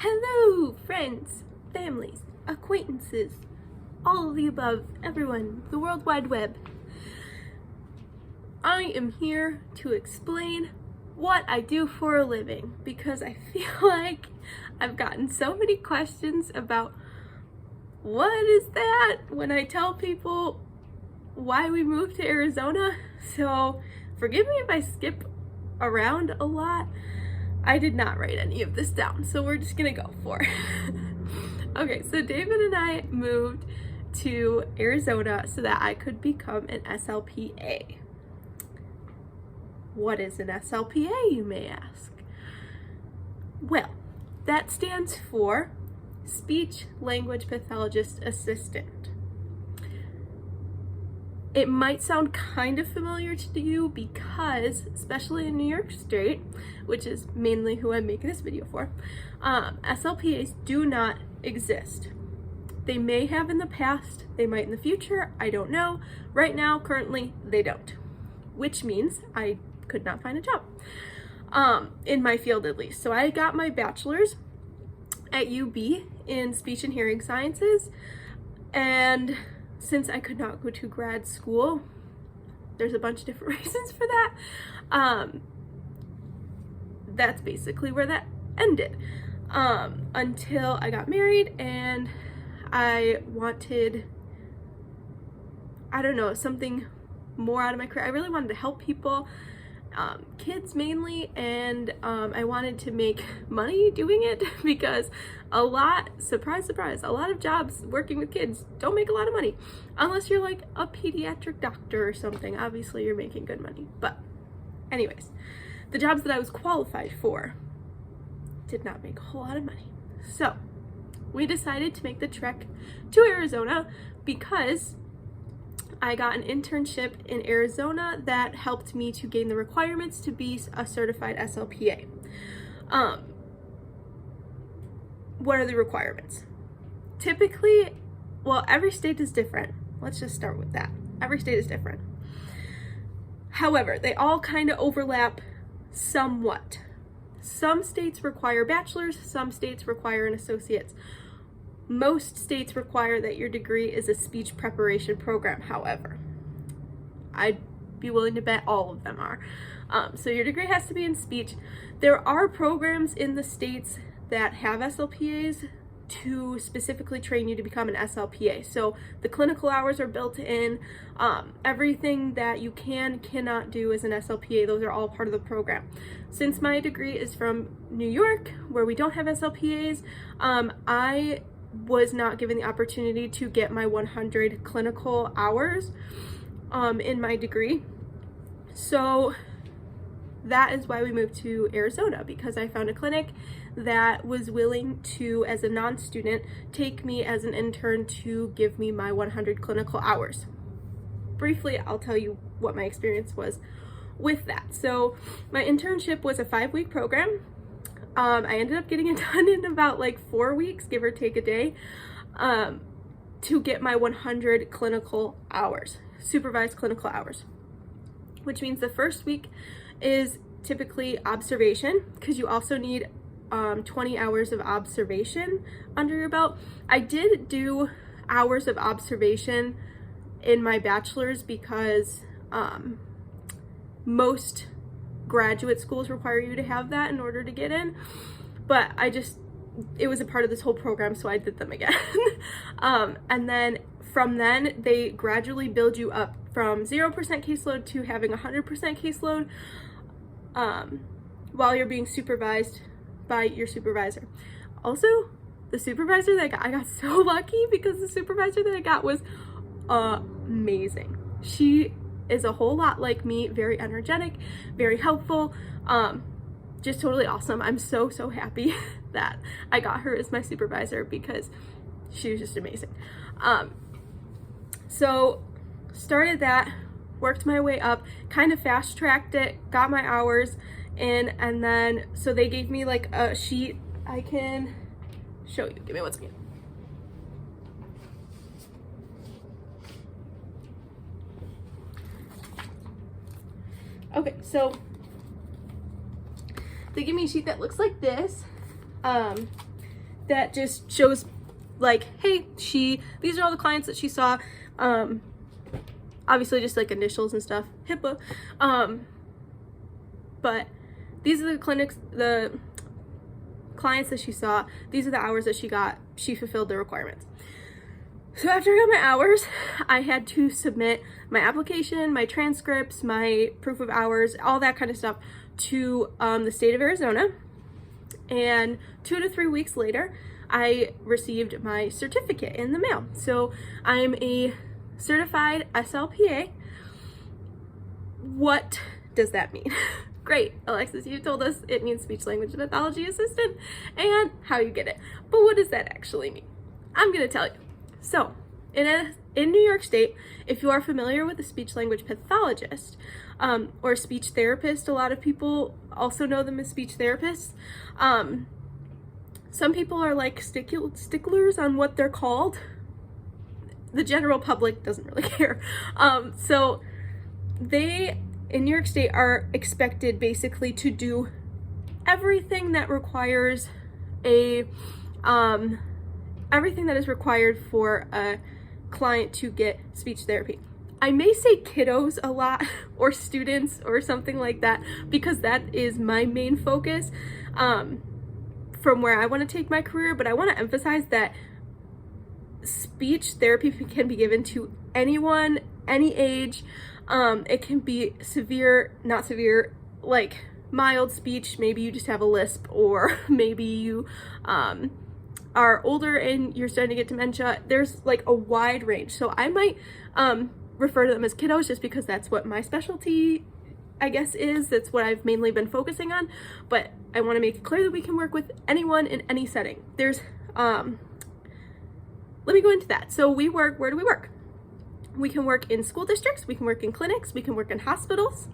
Hello, friends, families, acquaintances, all of the above, everyone, the World Wide Web. I am here to explain what I do for a living because I feel like I've gotten so many questions about what is that when I tell people why we moved to Arizona. So forgive me if I skip around a lot. I did not write any of this down, so we're just gonna go for it. Okay, so David and I moved to Arizona so that I could become an SLPA. What is an SLPA, you may ask? Well, that stands for Speech Language Pathologist Assistant. It might sound kind of familiar to you because, especially in New York State, which is mainly who I'm making this video for, SLPAs do not exist. They may have in the past, they might in the future, I don't know. Right now, currently, they don't, which means I could not find a job, in my field at least. So I got my bachelor's at UB in speech and hearing sciences, and since I could not go to grad school, there's a bunch of different reasons for that. That's basically where that ended. Until I got married and I wanted, I don't know, something more out of my career. I really wanted to help people, kids mainly, and I wanted to make money doing it because a lot, surprise, surprise, a lot of jobs working with kids don't make a lot of money unless you're like a pediatric doctor or something. Obviously you're making good money, but anyways, the jobs that I was qualified for did not make a whole lot of money. So we decided to make the trek to Arizona because I got an internship in Arizona that helped me to gain the requirements to be a certified SLPA. What are the requirements? Typically, well, every state is different. Let's just start with that. Every state is different. However, they all kind of overlap somewhat. Some states require bachelor's, some states require an associate's. Most states require that your degree is a speech preparation program, however. I'd be willing to bet all of them are. So your degree has to be in speech. There are programs in the states that have SLPAs to specifically train you to become an SLPA. So the clinical hours are built in. Everything that you cannot do as an SLPA, those are all part of the program. Since my degree is from New York, where we don't have SLPAs, I was not given the opportunity to get my 100 clinical hours in my degree. So that is why we moved to Arizona, because I found a clinic that was willing to, as a non-student, take me as an intern to give me my 100 clinical hours. Briefly, I'll tell you what my experience was with that. So my internship was a 5-week program. I ended up getting it done in about like 4 weeks, give or take a day, to get my 100 clinical hours, supervised clinical hours, which means the first week is typically observation, because you also need 20 hours of observation under your belt. I did do hours of observation in my bachelor's because most graduate schools require you to have that in order to get in, but it was a part of this whole program, so I did them again. And then from then they gradually build you up from 0% caseload to having 100% caseload, while you're being supervised by your supervisor. Also, the supervisor that I got so lucky, because the supervisor that I got was amazing. She is a whole lot like me, very energetic, very helpful, just totally awesome. I'm so happy that I got her as my supervisor because she was just amazing. So started that, worked my way up, kind of fast-tracked it, got my hours in, and then so they gave me like a sheet I can show you. Give me 1 second. Okay, so they give me a sheet that looks like this. that just shows like, hey, these are all the clients that she saw. Obviously just like initials and stuff, HIPAA. But these are the clients that she saw. These are the hours that she got. She fulfilled the requirements. So after I got my hours, I had to submit my application, my transcripts, my proof of hours, all that kind of stuff to the state of Arizona. And 2 to 3 weeks later, I received my certificate in the mail. So I'm a certified SLPA. What does that mean? Great, Alexis, you told us it means speech language pathology assistant and how you get it. But what does that actually mean? I'm gonna tell you. So in New York State, if you are familiar with a speech language pathologist or speech therapist, a lot of people also know them as speech therapists. Some people are like sticklers on what they're called. The general public doesn't really care. So they, in New York State, are expected basically to do everything that requires everything that is required for a client to get speech therapy. I may say kiddos a lot or students or something like that because that is my main focus from where I want to take my career, but I want to emphasize that speech therapy can be given to anyone, any age. It can be severe, not severe, like mild speech. Maybe you just have a lisp, or maybe you are older and you're starting to get dementia. There's like a wide range. So I might refer to them as kiddos just because that's what my specialty, I guess, is. That's what I've mainly been focusing on. But I want to make it clear that we can work with anyone in any setting. There's let me go into that. So where do we work? We can work in school districts, we can work in clinics, we can work in hospitals,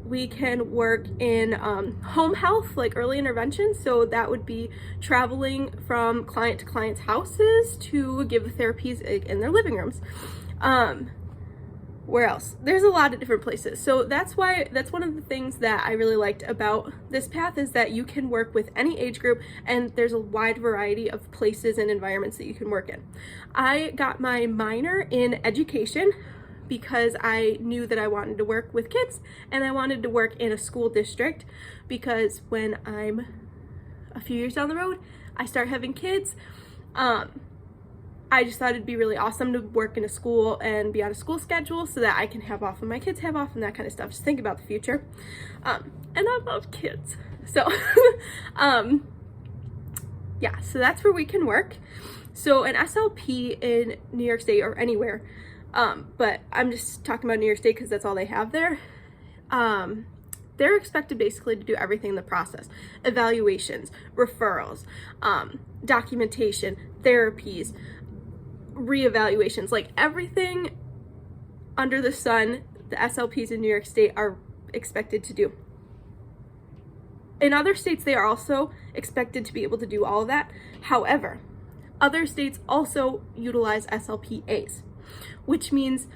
we can work in home health, like early intervention. So that would be traveling from client to client's houses to give the therapies in their living rooms. Where else? There's a lot of different places. So that's one of the things that I really liked about this path, is that you can work with any age group and there's a wide variety of places and environments that you can work in. I got my minor in education because I knew that I wanted to work with kids and I wanted to work in a school district, because when I'm a few years down the road, I start having kids. I just thought it'd be really awesome to work in a school and be on a school schedule so that I can have off when my kids have off and that kind of stuff. Just think about the future. And I love kids. So, yeah, so that's where we can work. So an SLP in New York State, or anywhere, but I'm just talking about New York State because that's all they have there. They're expected basically to do everything in the process: evaluations, referrals, documentation, therapies, reevaluations, like everything under the sun, the SLPs in New York State are expected to do. In other states, they are also expected to be able to do all of that. However, other states also utilize SLPAs, which means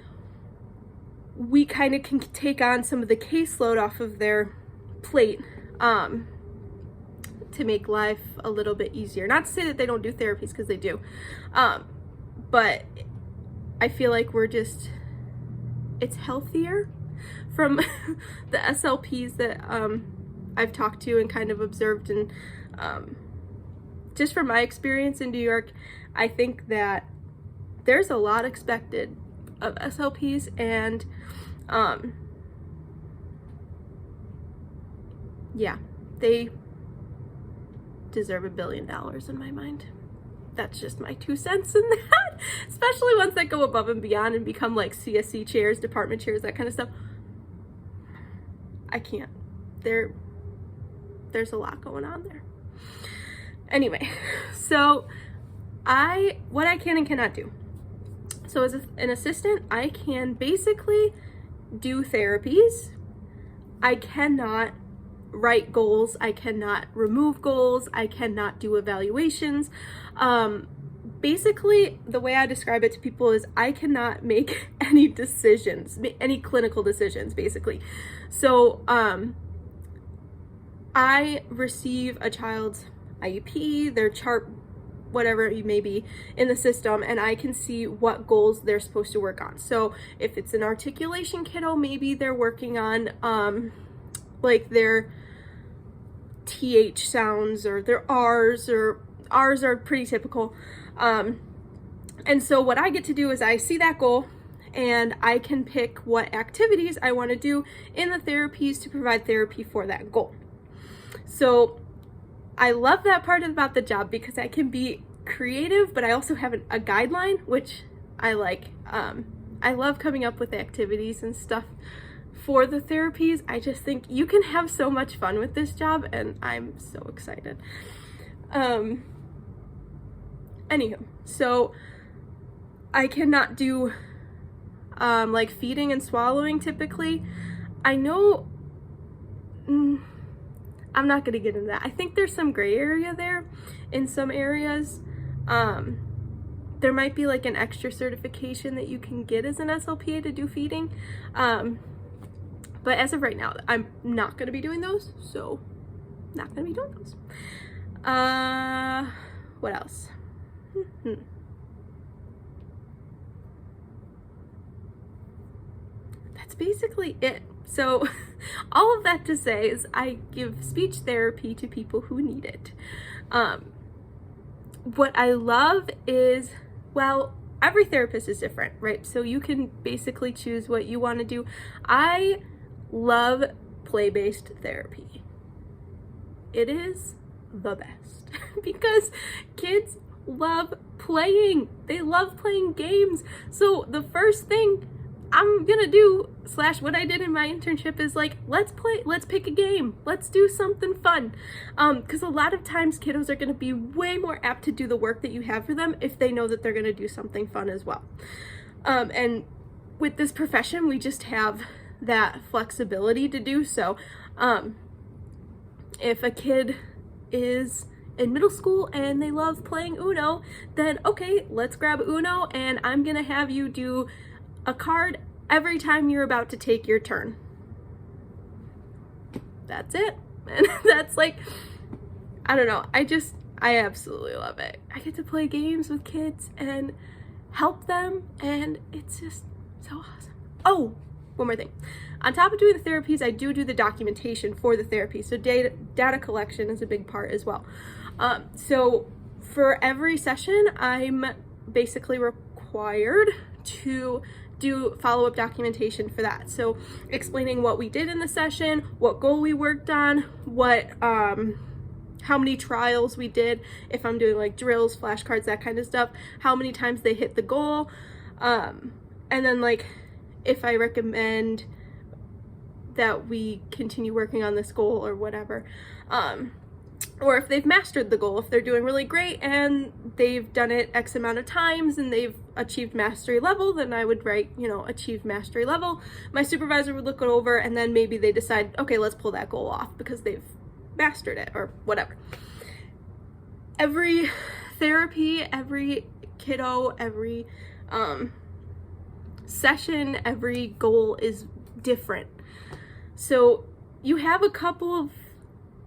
we kind of can take on some of the caseload off of their plate to make life a little bit easier. Not to say that they don't do therapies, because they do. But I feel like it's healthier from the SLPs that I've talked to and kind of observed. And just from my experience in New York, I think that there's a lot expected of SLPs, and yeah, they deserve $1 billion in my mind. That's just my 2 cents in that, especially ones that go above and beyond and become like CSC chairs, department chairs, that kind of stuff. I can't. There's a lot going on there. Anyway, so what I can and cannot do. So as an assistant, I can basically do therapies. I cannot write goals. I cannot remove goals. I cannot do evaluations. Basically, the way I describe it to people is I cannot make any decisions, any clinical decisions, basically. So I receive a child's IEP, their chart, whatever it may be in the system, and I can see what goals they're supposed to work on. So if it's an articulation kiddo, maybe they're working on like their TH sounds or their R's, or R's are pretty typical. And so what I get to do is I see that goal and I can pick what activities I want to do in the therapies to provide therapy for that goal. So I love that part about the job because I can be creative, but I also have a guideline, which I like. I love coming up with activities and stuff for the therapies. I just think you can have so much fun with this job, and I'm so excited. Anywho, so I cannot do like feeding and swallowing typically. I know I'm not gonna get into that. I think there's some gray area there in some areas. There might be like an extra certification that you can get as an SLPA to do feeding. But as of right now, I'm not gonna be doing those, so not gonna be doing those. What else? That's basically it. So all of that to say is I give speech therapy to people who need it. What I love is, well, every therapist is different, right? So you can basically choose what you want to do. I love play-based therapy. It is the best because kids love playing. They love playing games. So the first thing I'm gonna do, / what I did in my internship, is like, let's pick a game, let's do something fun, because a lot of times kiddos are gonna be way more apt to do the work that you have for them if they know that they're gonna do something fun as well. And with this profession, we just have that flexibility to do so. If a kid is in middle school and they love playing Uno, then okay, let's grab Uno and I'm gonna have you do a card every time you're about to take your turn. That's it. And that's like, I don't know, I absolutely love it. I get to play games with kids and help them, and it's just so awesome. Oh, one more thing. On top of doing the therapies, I do the documentation for the therapy. So data collection is a big part as well. So for every session, I'm basically required to do follow-up documentation for that. So explaining what we did in the session, what goal we worked on, what how many trials we did, if I'm doing like drills, flashcards, that kind of stuff, how many times they hit the goal, and then like if I recommend that we continue working on this goal or whatever, or if they've mastered the goal, if they're doing really great and they've done it X amount of times and they've achieved mastery level, then I would write, achieved mastery level. My supervisor would look it over and then maybe they decide, okay, let's pull that goal off because they've mastered it or whatever. Every therapy, every kiddo, every session, every goal is different. So you have a couple of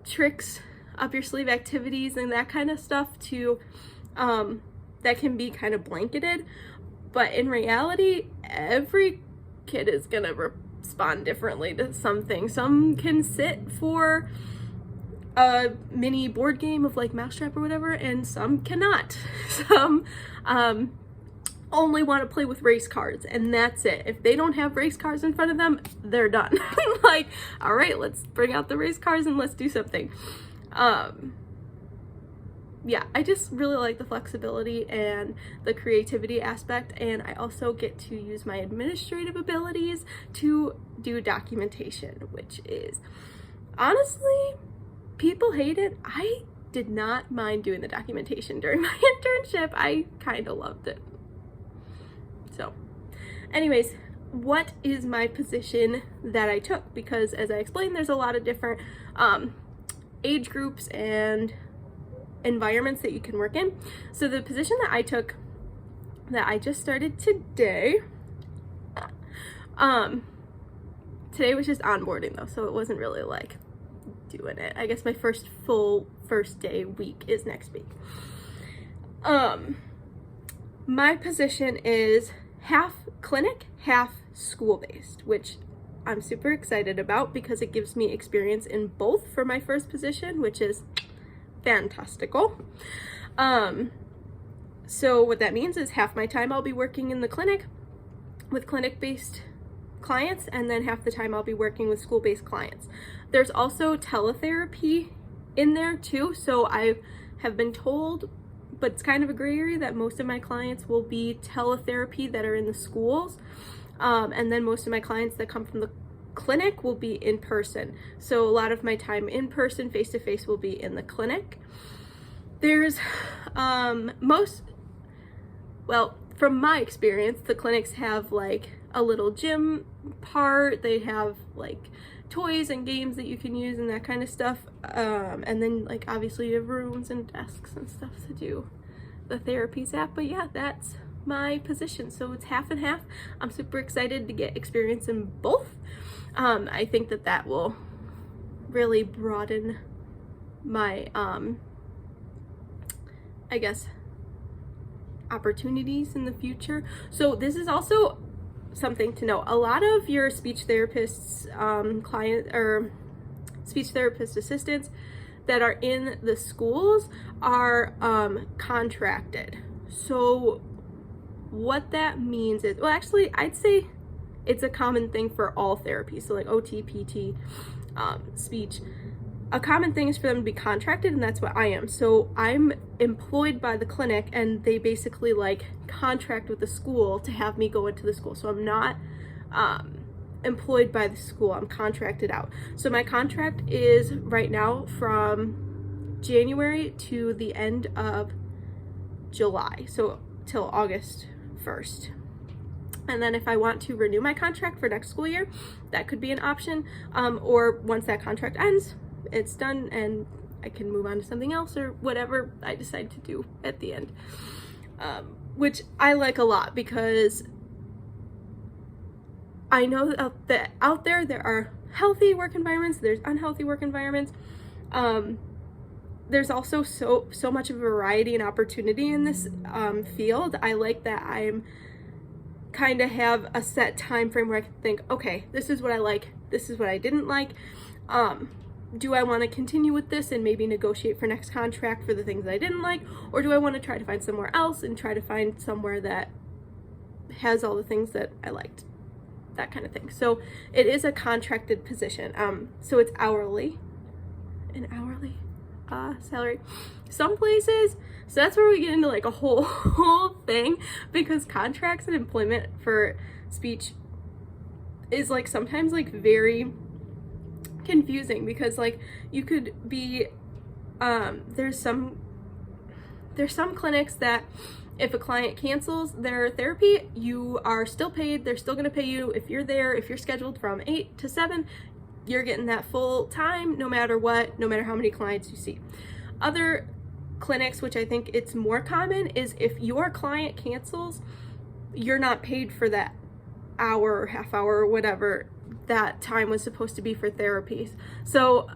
tricks up your sleeve, activities and that kind of stuff to that can be kind of blanketed, but in reality every kid is gonna respond differently to something. Some can sit for a mini board game of like Mousetrap or whatever, and some cannot. Some only want to play with race cards, and that's it. If they don't have race cards in front of them, they're done. Like, all right, let's bring out the race cards and let's do something. Yeah, I just really like the flexibility and the creativity aspect, and I also get to use my administrative abilities to do documentation, which is, honestly, people hate it. I did not mind doing the documentation during my internship. I kind of loved it. So, anyways, what is my position that I took? Because as I explained, there's a lot of different age groups and environments that you can work in. So the position that I took, that I just started today, today was just onboarding though, so it wasn't really like doing it. I guess my first full first day week is next week. My position is half clinic, half school-based, which I'm super excited about because it gives me experience in both for my first position, which is fantastical. So what that means is half my time I'll be working in the clinic with clinic-based clients, and then half the time I'll be working with school-based clients. There's also teletherapy in there too, so I have been told, but it's kind of a gray area, that most of my clients will be teletherapy that are in the schools, and then most of my clients that come from the clinic will be in person. So a lot of my time in person, face-to-face, will be in the clinic. There's from my experience, the clinics have like a little gym part, they have like toys and games that you can use and that kind of stuff, and then like obviously you have rooms and desks and stuff to do the therapies at. But yeah, that's my position, so it's half and half. I'm super excited to get experience in both. I think that will really broaden my I guess opportunities in the future. So this is also something to know. A lot of your speech therapists, speech therapist assistants that are in the schools are contracted. So what that means is, well, actually I'd say it's a common thing for all therapies. So like OT, PT, speech, a common thing is for them to be contracted, and that's what I am. So I'm employed by the clinic, and they basically like contract with the school to have me go into the school. So I'm not employed by the school, I'm contracted out. So my contract is right now from January to the end of July, so till August 1st. And then if I want to renew my contract for next school year, that could be an option, or once that contract ends, it's done and I can move on to something else or whatever I decide to do at the end, which I like a lot, because I know that out there are healthy work environments, there's unhealthy work environments. There's also so much of a variety and opportunity in this field. I like that I'm kind of have a set time frame where I can think, okay, this is what I like, this is what I didn't like. Do I want to continue with this and maybe negotiate for next contract for the things that I didn't like, or do I want to try to find somewhere else and try to find somewhere that has all the things that I liked, that kind of thing. So it is a contracted position. So it's hourly, an hourly salary. Some places, so that's where we get into like a whole thing, because contracts and employment for speech is like sometimes like very confusing, because like you could be there's some clinics that if a client cancels their therapy, you are still paid, they're still going to pay you if you're there, if you're scheduled from 8 to 7, you're getting that full time no matter what, no matter how many clients you see. Other clinics, which I think it's more common, is if your client cancels, you're not paid for that hour or half hour or whatever that time was supposed to be for therapies. So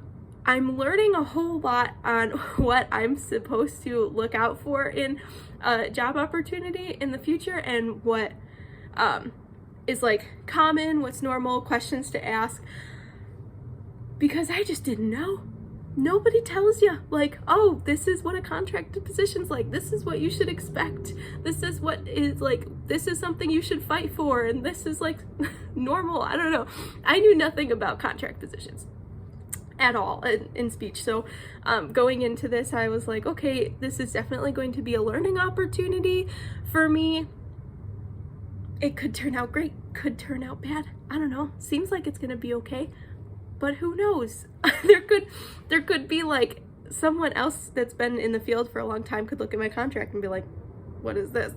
I'm learning a whole lot on what I'm supposed to look out for in a job opportunity in the future, and what is like common, what's normal, questions to ask, because I just didn't know. Nobody tells you like, oh, this is what a contracted position's like, this is what you should expect, this is what is like, this is something you should fight for, and this is like normal. I don't know. I knew nothing about contract positions at all in speech. So going into this, I was like, okay, this is definitely going to be a learning opportunity for me. It could turn out great, could turn out bad. I don't know. Seems like it's gonna be okay, but who knows? there could be like someone else that's been in the field for a long time could look at my contract and be like, what is this?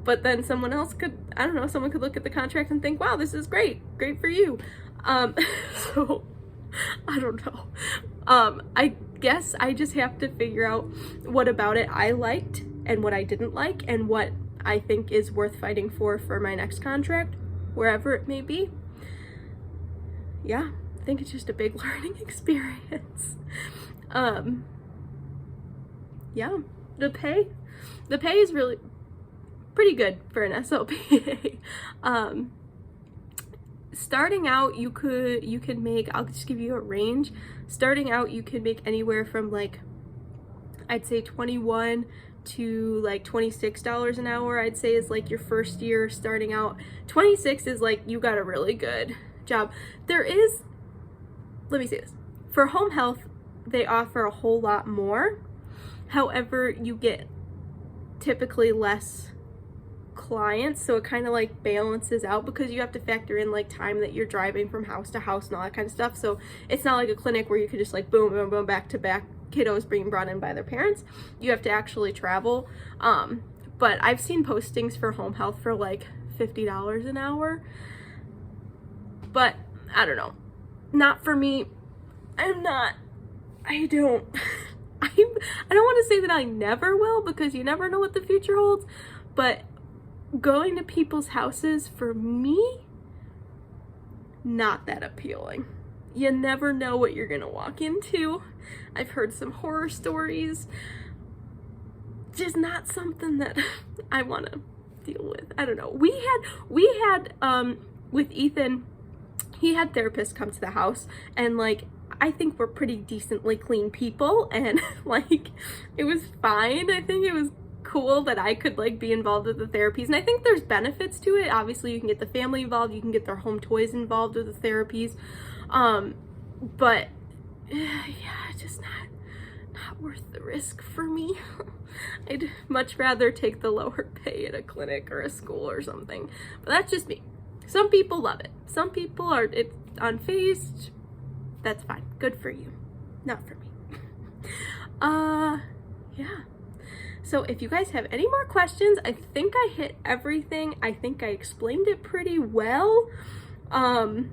But then someone else could, I don't know, someone could look at the contract and think, wow, this is great for you. So I don't know. I guess I just have to figure out what about it I liked and what I didn't like, and what I think is worth fighting for my next contract, wherever it may be. Yeah, I think it's just a big learning experience. yeah, the pay is really pretty good for an SLPA. Starting out, you can make, I'll just give you a range. Starting out, you can make anywhere from like, I'd say $21 to like $26 an hour, I'd say is like your first year starting out. 26 is like you got a really good job. There is, let me say this, for home health, they offer a whole lot more. However, you get typically less clients, so it kind of like balances out because you have to factor in like time that you're driving from house to house and all that kind of stuff. So it's not like a clinic where you could just like boom, boom, boom, back to back kiddos being brought in by their parents. You have to actually travel. But I've seen postings for home health for like $50 an hour. But I don't know. Not for me. I don't want to say that I never will, because you never know what the future holds, but going to people's houses, for me, not that appealing. You never know what you're gonna walk into. I've heard some horror stories. Just not something that I want to deal with. I don't know. We had with Ethan, he had therapists come to the house, and like, I think we're pretty decently clean people, and like, it was fine. I think it was cool that I could like be involved with the therapies, and I think there's benefits to it. Obviously, you can get the family involved, you can get their home toys involved with the therapies, but yeah, just not worth the risk for me. I'd much rather take the lower pay at a clinic or a school or something, but that's just me. Some people love it. Some people are unfazed. That's fine. Good for you. Not for me. Yeah. So if you guys have any more questions, I think I hit everything. I think I explained it pretty well. Again,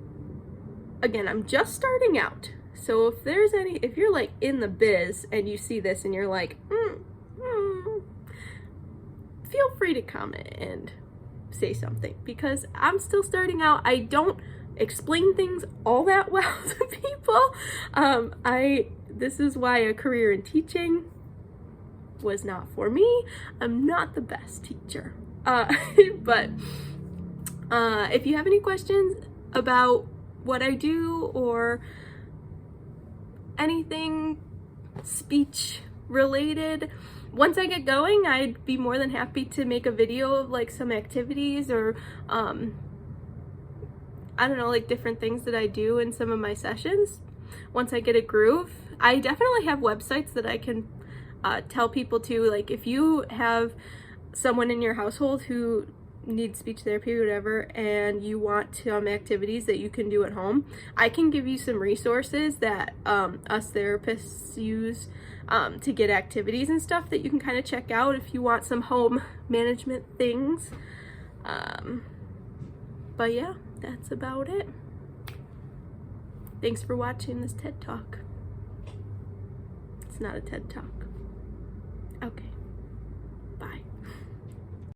I'm just starting out. So if you're like in the biz and you see this and you're like, feel free to comment and say something, because I'm still starting out. I don't explain things all that well to people. This is why a career in teaching was not for me. I'm not the best teacher. But if you have any questions about what I do or anything speech related, once I get going, I'd be more than happy to make a video of like some activities or I don't know, like different things that I do in some of my sessions. Once I get a groove, I definitely have websites that I can tell people to, like if you have someone in your household who needs speech therapy or whatever, and you want some activities that you can do at home, I can give you some resources that us therapists use to get activities and stuff that you can kind of check out if you want some home management things. But yeah, that's about it. Thanks for watching this TED Talk. It's not a TED Talk.